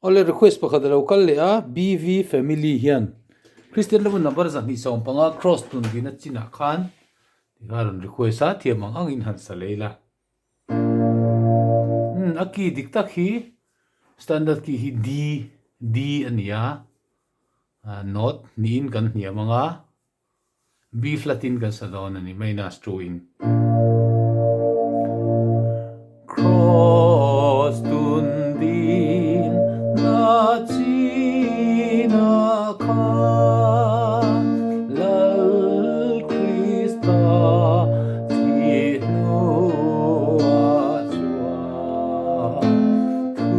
ole request pakhat lo kal le a BV family hian Christian level number zan ni som panga cross tun gina china khan tigaron request a thiamang angin han sa leila aki diktak hi standard ki hi D ania note nin kan hniamanga B flatin kan sa dawn ani maina struin cross tun din na china khan lal Krista thi nu a chua thu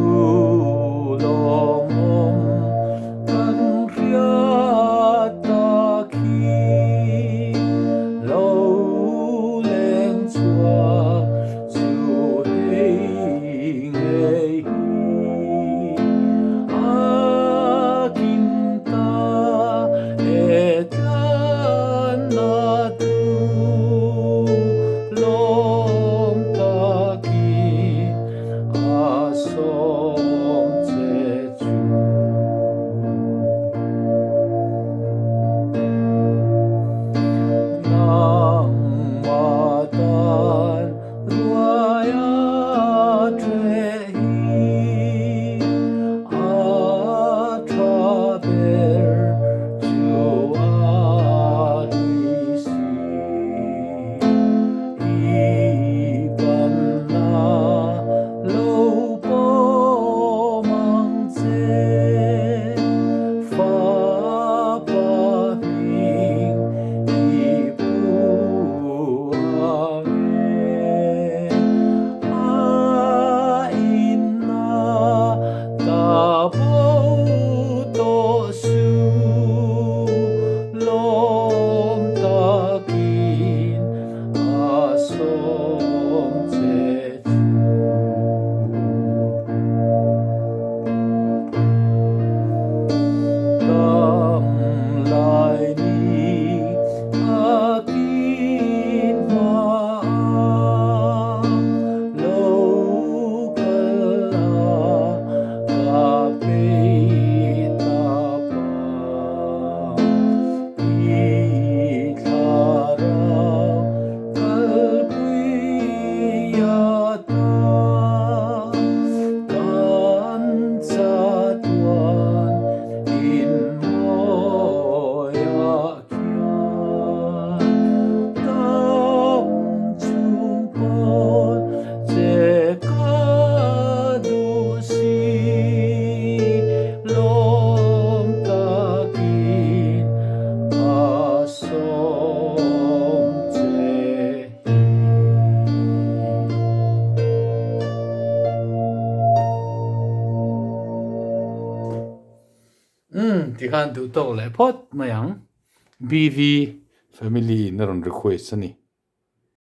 long om kan riat ta khi lo leng chua chu hei ngei akinta etlan na tu lom taki asom che chu nang matan ruaya trehi atraber chu arisi ibanna lo po mang che fa pa ning ipu ave a inna ta bo to su lom takin asom che tam lai ni akin ma lo kala ka pe ta pa i thara kal pui ya ta kan sa tuan in moya kian tam chung kon che ka du si lom takin asom che ti khan du to le phot mayang BV family naron request ani